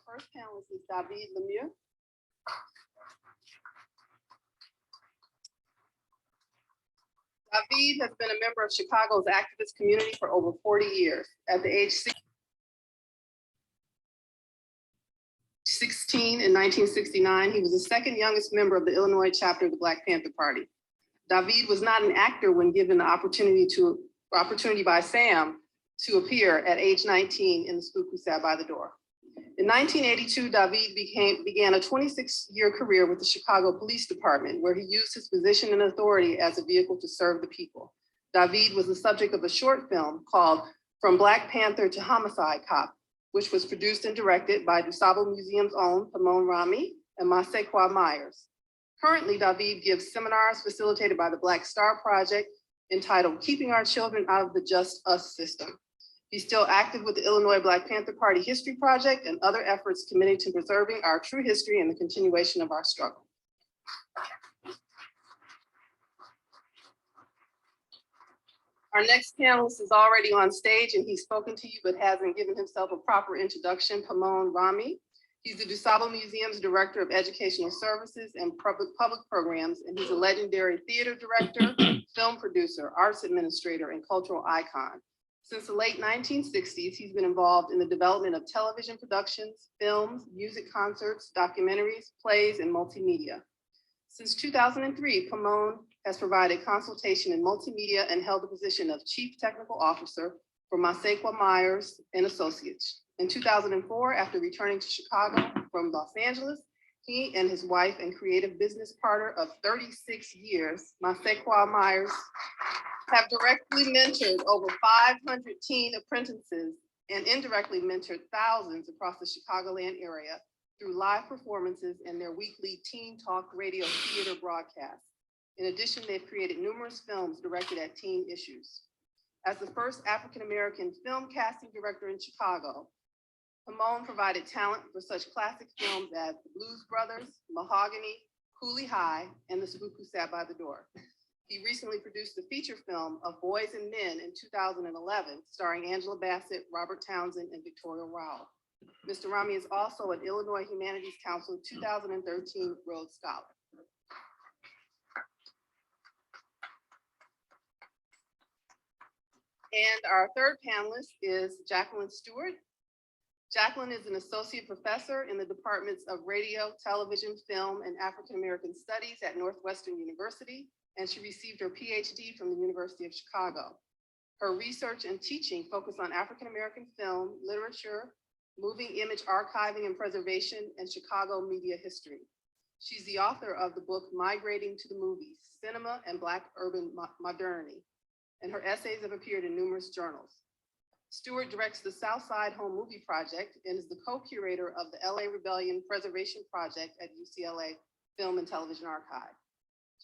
first panelist is Ms Lemieux. David has been a member of Chicago's activist community for over 40 years. At the age 16 in 1969, he was the second youngest member of the Illinois chapter of the Black Panther Party. David was not an actor when given the opportunity by Sam to appear at age 19 in The Spook Who Sat by the Door. In 1982, David began a 26-year career with the Chicago Police Department, where he used his position and authority as a vehicle to serve the people. David was the subject of a short film called From Black Panther to Homicide Cop, which was produced and directed by DuSable Museum's own withRomney and Masequa Myers. Currently, David gives seminars facilitated by the Black Star Project entitled Keeping Our Children Out of the Just Us System. He's still active with the Illinois Black Panther Party History Project and other efforts committed to preserving our true history and the continuation of our struggle. Our next panelist is already on stage and he's spoken to you, but hasn't given himself a proper introduction, withRomney. He's the DuSable Museum's Director of Educational Services and Public Programs, and he's a legendary theater director, film producer, arts administrator, and cultural icon. Since the late 1960s, he's been involved in the development of television productions, films, music concerts, documentaries, plays, and multimedia. Since 2003, Pomone has provided consultation in multimedia and held the position of Chief Technical Officer for Masequa Myers and Associates. In 2004, after returning to Chicago from Los Angeles, he and his wife and creative business partner of 36 years, Masequa Myers, have directly mentored over 500 teen apprentices and indirectly mentored thousands across the Chicagoland area through live performances and their weekly Teen Talk radio theater broadcasts. In addition, they've created numerous films directed at teen issues. As the first African-American film casting director in Chicago, Pomone provided talent for such classic films as The Blues Brothers, Mahogany, Cooley High, and The Spook Who Sat by the Door. He recently produced a feature film of Boys and Men in 2011, starring Angela Bassett, Robert Townsend, and Victoria Rowell. Mr. Rami is also an Illinois Humanities Council 2013 Rhodes Scholar. And our third panelist is Jacqueline Stewart. Jacqueline is an associate professor in the departments of radio, television, film, and African American studies at Northwestern University, and she received her PhD from the University of Chicago. Her research and teaching focus on African American film, literature, moving image archiving and preservation, and Chicago media history. She's the author of the book Migrating to the Movies, Cinema and Black Urban Modernity, and her essays have appeared in numerous journals. Stewart directs the Southside Home Movie Project and is the co-curator of the LA Rebellion Preservation Project at UCLA Film and Television Archive.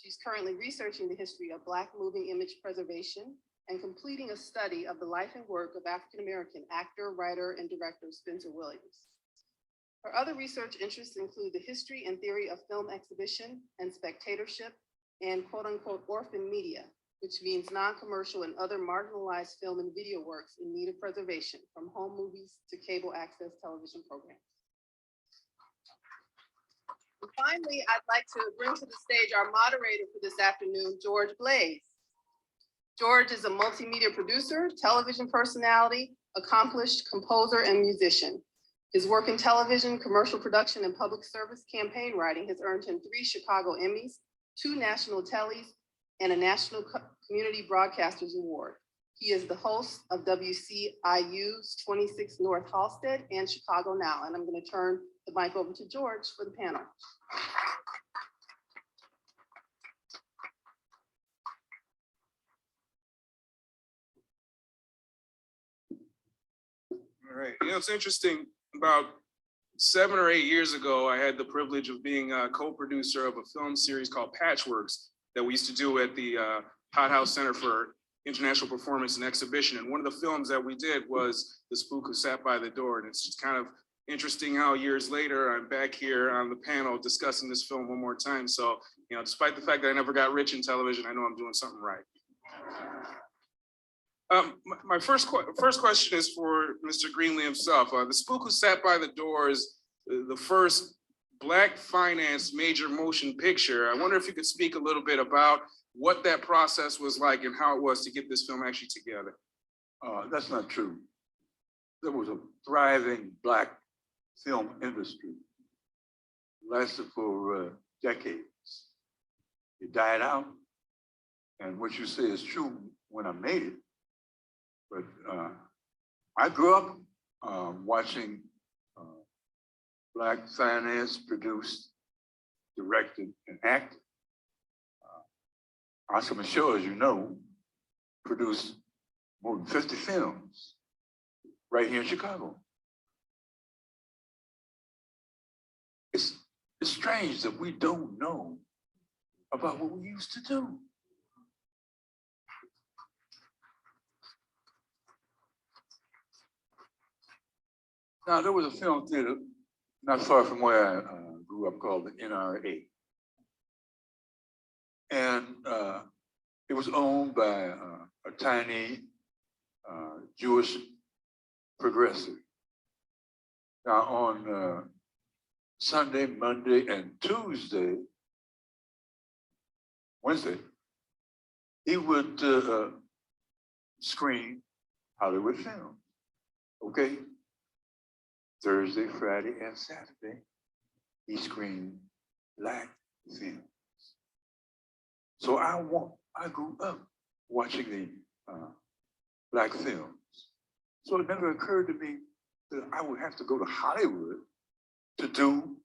She's currently researching the history of Black moving image preservation and completing a study of the life and work of African-American actor, writer, and director Spencer Williams. Her other research interests include the history and theory of film exhibition and spectatorship and quote-unquote orphan media, which means non-commercial and other marginalized film and video works in need of preservation, from home movies to cable access television programs. And finally, I'd like to bring to the stage our moderator for this afternoon, George Blaze. George is a multimedia producer, television personality, accomplished composer, and musician. His work in television, commercial production, and public service campaign writing has earned him 3 Chicago Emmys, 2 national tellies, and a National Community Broadcasters Award. He is the host of WCIU's 26 North Halsted and Chicago Now. And I'm going to turn the mic over to George for the panel. All right, you know, it's interesting, about 7 or 8 years ago, I had the privilege of being a co-producer of a film series called Patchworks that we used to do at the Hot House Center for International Performance and Exhibition. And one of the films that we did was The Spook Who Sat by the Door. And it's just kind of interesting how years later, I'm back here on the panel discussing this film one more time. So, you know, despite the fact that I never got rich in television, I know I'm doing something right. My first question is for Mr. Greenlee himself. The Spook Who Sat by the Door is the first Black financed major motion picture. I wonder if you could speak a little bit about what that process was like and how it was to get this film actually together. That's not true. There was a thriving Black film industry. It lasted for decades. It died out. And what you say is true when I made it. But I grew up watching Black financed, produced, directed, and acted. Oscar Michaud, as you know, produced more than 50 films right here in Chicago. It's strange that we don't know about what we used to do. Now, there was a film theater not far from where I grew up called the NRA. And it was owned by a tiny Jewish progressive. Now, on Sunday, Monday, and Tuesday, Wednesday, he would screen Hollywood films, okay? Thursday, Friday, and Saturday, he screened Black films. So I grew up watching the Black films. So it never occurred to me that I would have to go to Hollywood to do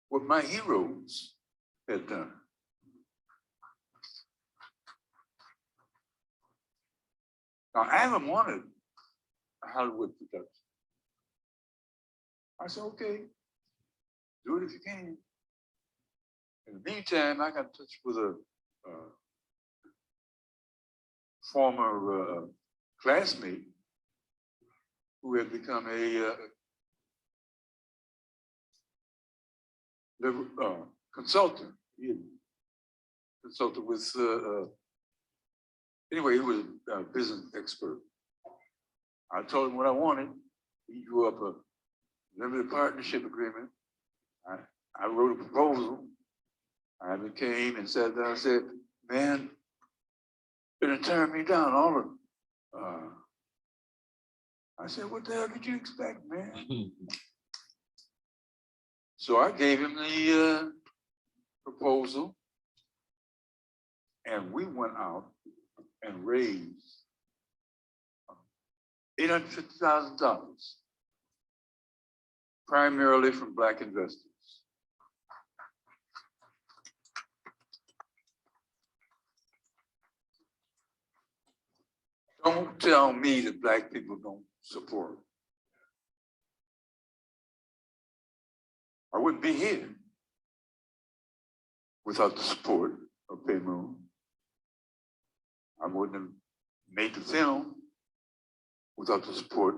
what my heroes had done. Now, I haven't wanted a Hollywood production. I said, okay, do it if you can. In the meantime, I got in touch with a former classmate who had become a consultant. He had consulted with, anyway, he was a business expert. I told him what I wanted. He drew up a limited partnership agreement. I wrote a proposal. I came and sat down and said, man, it'll turn me down all of it. I said, what the hell did you expect, man? So I gave him the proposal, and we went out and raised $850,000, primarily from Black investors. Don't tell me that Black people don't support. I wouldn't be here without the support of Bay Moon. I wouldn't have made the film without the support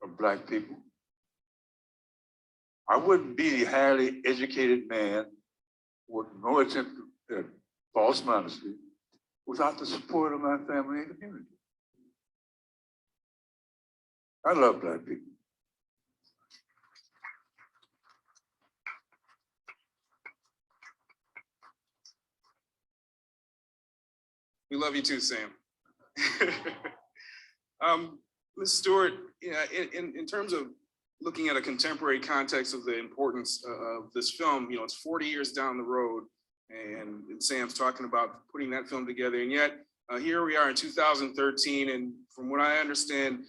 of Black people. I wouldn't be a highly educated man with no attempt at false modesty without the support of my family and community. I love Black people. We love you too, Sam. Ms. Stewart, yeah, in terms of looking at a contemporary context of the importance of this film, you know, it's 40 years down the road, and Sam's talking about putting that film together, and yet here we are in 2013, and from what I understand,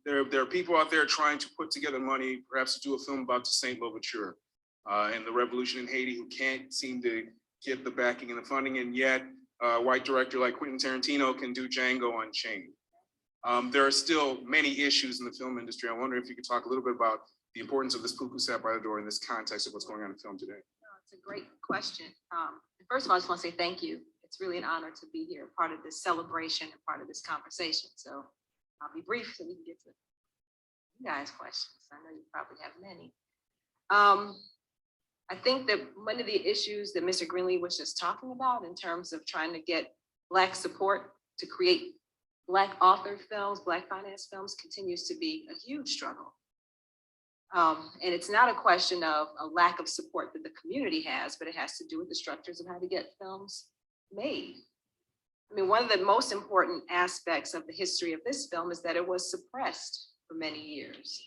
there are people out there trying to put together money, perhaps to do a film about the Saint Louverture and the revolution in Haiti, who can't seem to get the backing and the funding, and yet a white director like Quentin Tarantino can do Django Unchained. There are still many issues in the film industry. I wonder if you could talk a little bit about the importance of this Poo Poo Sat by the Door in this context of what's going on in film today. It's a great question. First of all, I just want to say thank you. It's really an honor to be here, part of this celebration and part of this conversation. So I'll be brief so we can get to you guys' questions. I know you probably have many. I think that one of the issues that Mr. Greenlee was just talking about in terms of trying to get Black support to create Black authored films, Black financed films, continues to be a huge struggle. And it's not a question of a lack of support that the community has, but it has to do with the structures of how to get films made. I mean, one of the most important aspects of the history of this film is that it was suppressed for many years.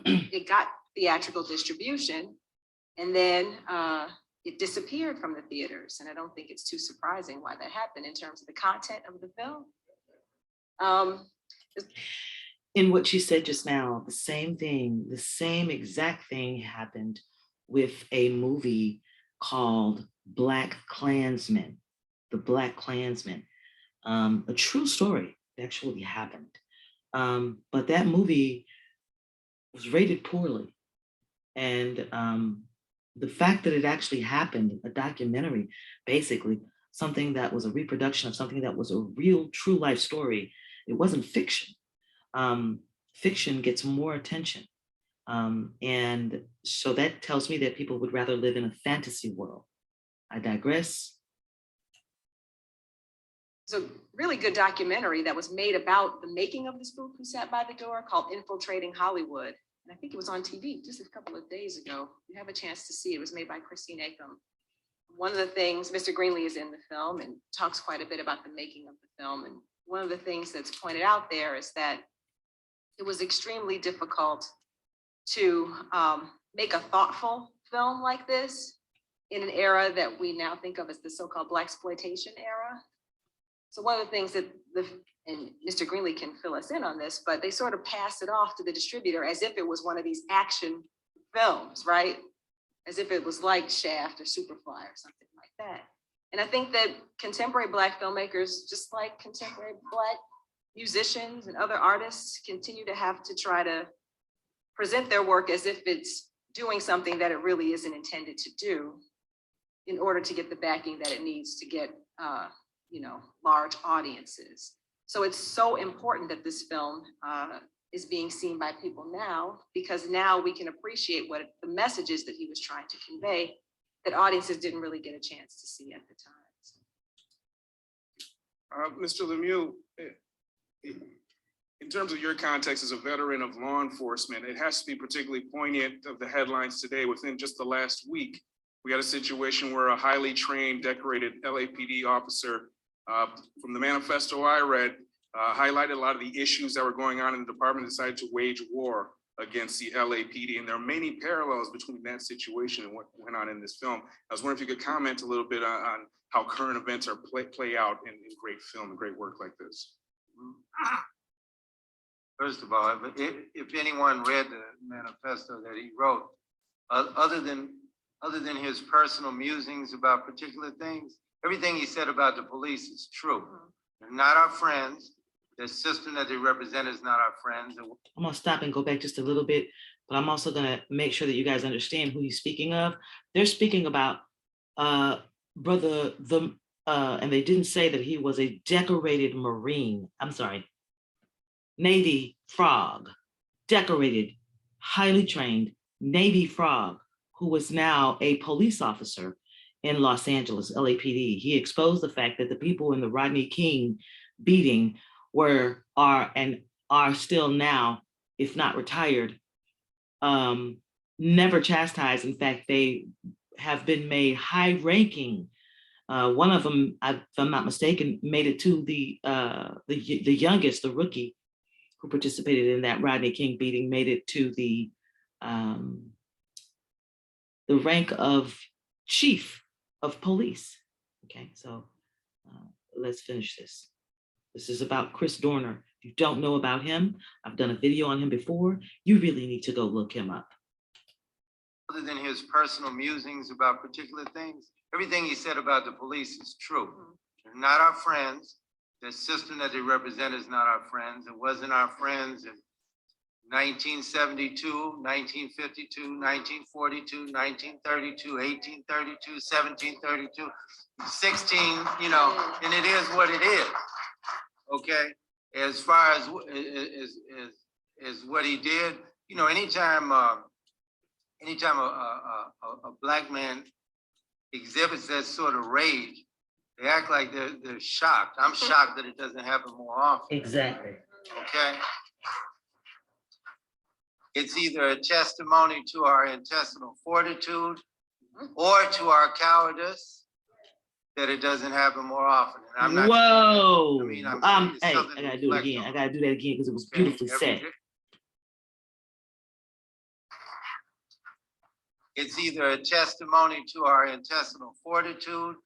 It got theatrical distribution, and then it disappeared from the theaters. And I don't think it's too surprising why that happened in terms of the content of the film. In what you said just now, the same thing, the same exact thing happened with a movie called Black Klansman, The Black Klansman. A true story actually happened. But that movie was rated poorly. And the fact that it actually happened, a documentary, basically, something that was a reproduction of something that was a real true life story, it wasn't fiction. Fiction gets more attention. And so that tells me that people would rather live in a fantasy world. I digress. It's a really good documentary that was made about the making of the spook who sat by the door called Infiltrating Hollywood. And I think it was on TV just a couple of days ago. You have a chance to see it. It was made by Christine Acom. One of the things, Mr. Greenlee is in the film and talks quite a bit about the making of the film. And one of the things that's pointed out there is that it was extremely difficult to make a thoughtful film like this in an era that we now think of as the so-called Blaxploitation era. So one of the things that and Mr. Greenlee can fill us in on this, but they sort of passed it off to the distributor as if it was one of these action films, right? As if it was like Shaft or Superfly or something like that. And I think that contemporary Black filmmakers, just like contemporary Black musicians and other artists, continue to have to try to present their work as if it's doing something that it really isn't intended to do in order to get the backing that it needs to get large audiences. So it's so important that this film is being seen by people now, because now we can appreciate what the messages that he was trying to convey that audiences didn't really get a chance to see at the time. Mr. Lemieux, in terms of your context as a veteran of law enforcement, it has to be particularly poignant of the headlines today. Within just the last week, we had a situation where a highly trained, decorated LAPD officer from the manifesto I read highlighted a lot of the issues that were going on in the department, decided to wage war against the LAPD. And there are many parallels between that situation and what went on in this film. I was wondering if you could comment a little bit on how current events are play out in great film and great work like this. First of all, if anyone read the manifesto that he wrote, other than his personal musings about particular things, everything he said about the police is true. They're not our friends. The system that they represent is not our friends. I'm gonna stop and go back just a little bit, but I'm also gonna make sure that you guys understand who he's speaking of. They're speaking about and they didn't say that he was a decorated Marine. I'm sorry, Navy frog, decorated, highly trained Navy frog, who was now a police officer in Los Angeles, LAPD. He exposed the fact that the people in the Rodney King beating are still now, if not retired, never chastised. In fact, they have been made high ranking. One of them, if I'm not mistaken, made it to the youngest, the rookie who participated in that Rodney King beating, made it to the rank of chief of police. Okay, so let's finish this. This is about Chris Dorner. If you don't know about him, I've done a video on him before. You really need to go look him up. Other than his personal musings about particular things, everything he said about the police is true. They're not our friends. The system that they represent is not our friends. It wasn't our friends in 1972, 1952, 1942, 1932, 1832, 1732, 16, and it is what it is. Okay, as far as what he did, anytime a Black man exhibits that sort of rage, they act like they're shocked. I'm shocked that it doesn't happen more often. Exactly. Okay. It's either a testimony to our intestinal fortitude or to our cowardice that it doesn't happen more often. And I'm not. Whoa. I mean, I'm saying it's Hey, something I to gotta do it reflect again. on. I gotta do that again because it was Okay, beautifully every said. day. It's either a testimony to our intestinal fortitude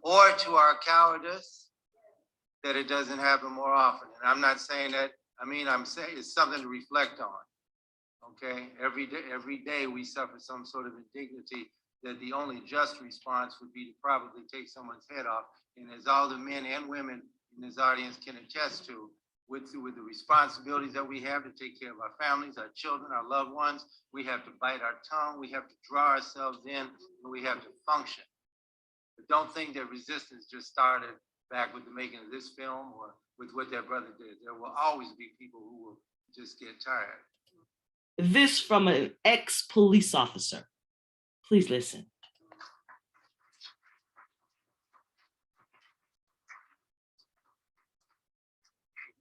or to our cowardice that it doesn't happen more often. And I'm not saying that, I mean, I'm saying it's something to reflect on. Okay, every day we suffer some sort of indignity that the only just response would be to probably take someone's head off. And as all the men and women in this audience can attest to, with the responsibilities that we have to take care of our families, our children, our loved ones, we have to bite our tongue, we have to draw ourselves in, and we have to function. But don't think that resistance just started back with the making of this film or with what their brother did. There will always be people who will just get tired. This from an ex-police officer. Please listen.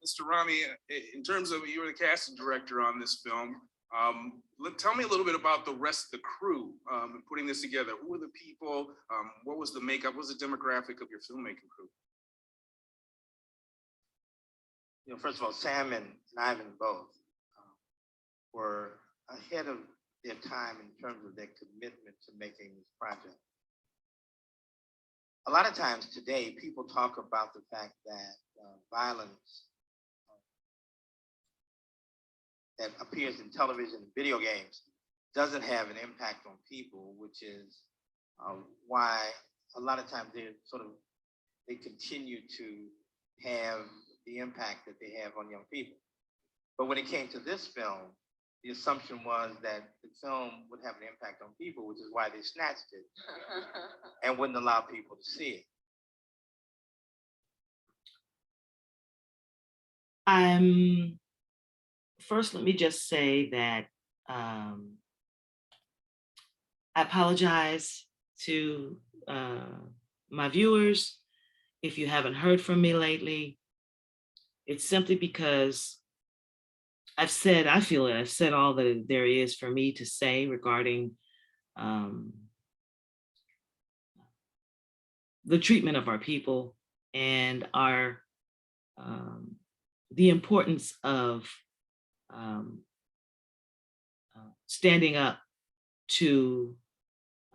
Mr. Romney, in terms of you were the casting director on this film, tell me a little bit about the rest of the crew putting this together. Who were the people? What was the makeup? What was the demographic of your filmmaking crew? You know, first of all, Sam and Ivan both were ahead of their time in terms of their commitment to making this project. A lot of times today, people talk about the fact that violence that appears in television and video games doesn't have an impact on people, which is why a lot of times they continue to have the impact that they have on young people. But when it came to this film, the assumption was that the film would have an impact on people, which is why they snatched it and wouldn't allow people to see it. First, let me just say that I apologize to my viewers if you haven't heard from me lately. It's simply because I've said all that there is for me to say regarding the treatment of our people and our the importance of standing up to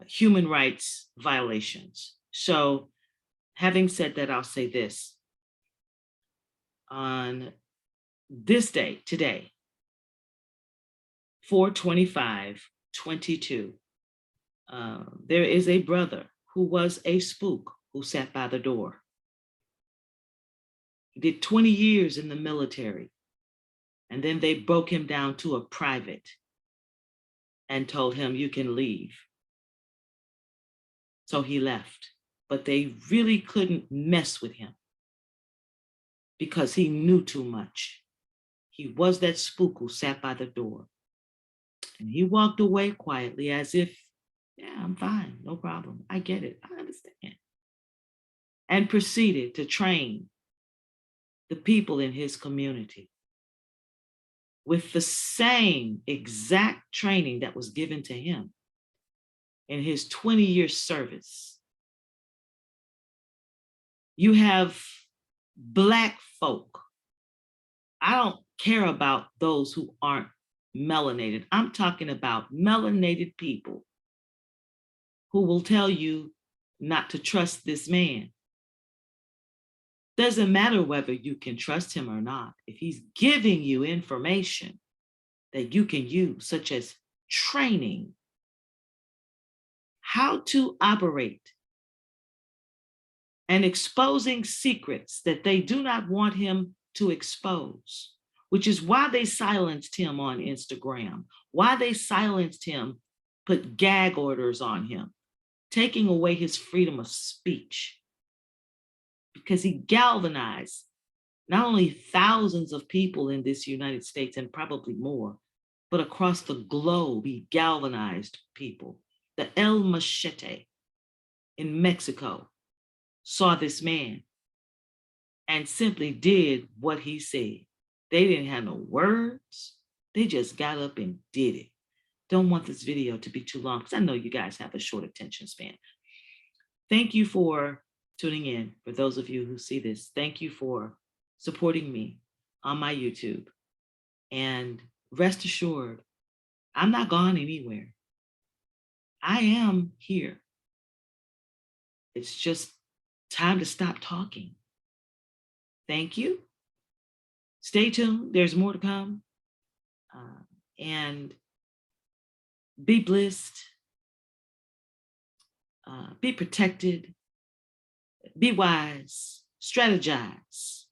human rights violations. So having said that, I'll say this. On this day, today, 4/25/22, there is a brother who was a spook who sat by the door. He did 20 years in the military, and then they broke him down to a private and told him, you can leave. So he left, but they really couldn't mess with him because he knew too much. He was that spook who sat by the door. And he walked away quietly as if, yeah, I'm fine, no problem. I get it, I understand. And proceeded to train the people in his community with the same exact training that was given to him in his 20-year service. You have Black folk. I don't care about those who aren't melanated. I'm talking about melanated people who will tell you not to trust this man. Doesn't matter whether you can trust him or not. If he's giving you information that you can use, such as training, how to operate, and exposing secrets that they do not want him to expose, which is why they silenced him on Instagram, why they silenced him, put gag orders on him, taking away his freedom of speech, because he galvanized not only thousands of people in this United States and probably more, but across the globe, he galvanized people. The El Machete in Mexico saw this man and simply did what he said. They didn't have no words. They just got up and did it. Don't want this video to be too long because I know you guys have a short attention span. Thank you for tuning in. For those of you who see this, thank you for supporting me on my YouTube. And rest assured, I'm not gone anywhere. I am here. It's just time to stop talking. Thank you. Stay tuned. There's more to come. And be blessed. Be protected. Be wise. Strategize.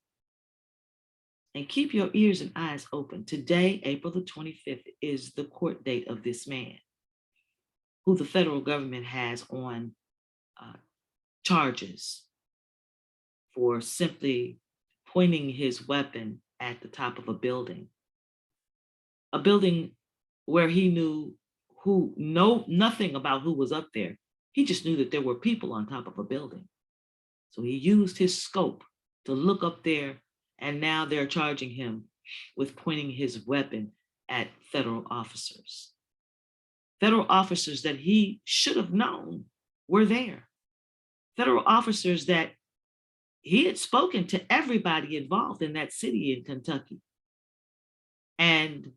And keep your ears and eyes open. Today, April the 25th, is the court date of this man, who the federal government has on charges for simply pointing his weapon at the top of a building where he knew nothing about who was up there. He just knew that there were people on top of a building. So he used his scope to look up there, and now they're charging him with pointing his weapon at federal officers. Federal officers that he should have known were there. Federal officers that he had spoken to everybody involved in that city in Kentucky and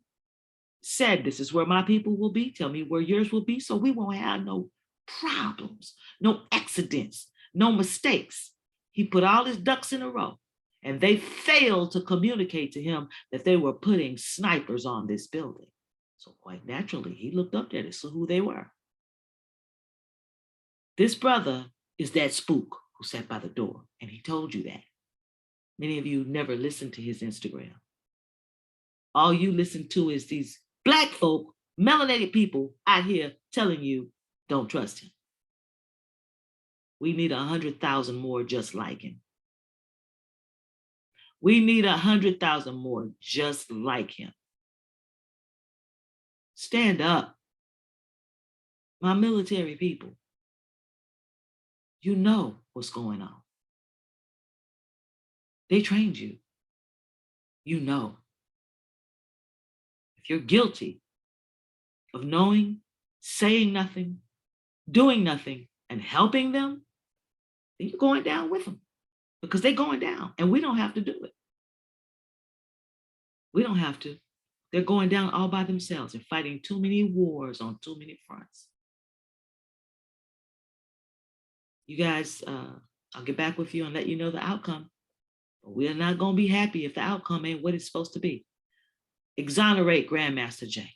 said, this is where my people will be. Tell me where yours will be so we won't have no problems, no accidents, no mistakes. He put all his ducks in a row, and they failed to communicate to him that they were putting snipers on this building. So quite naturally, he looked up there to see who they were. This brother is that spook who sat by the door, and he told you that. Many of you never listened to his Instagram. All you listen to is these Black folk, melanated people out here telling you, don't trust him. We need 100,000 more just like him. We need 100,000 more just like him. Stand up. My military people, you know what's going on. They trained you. You know. If you're guilty of knowing, saying nothing, doing nothing, and helping them, then you're going down with them because they're going down, and we don't have to do it. We don't have to. They're going down all by themselves and fighting too many wars on too many fronts. You guys, I'll get back with you and let you know the outcome. But we are not going to be happy if the outcome ain't what it's supposed to be. Exonerate Grandmaster Jay.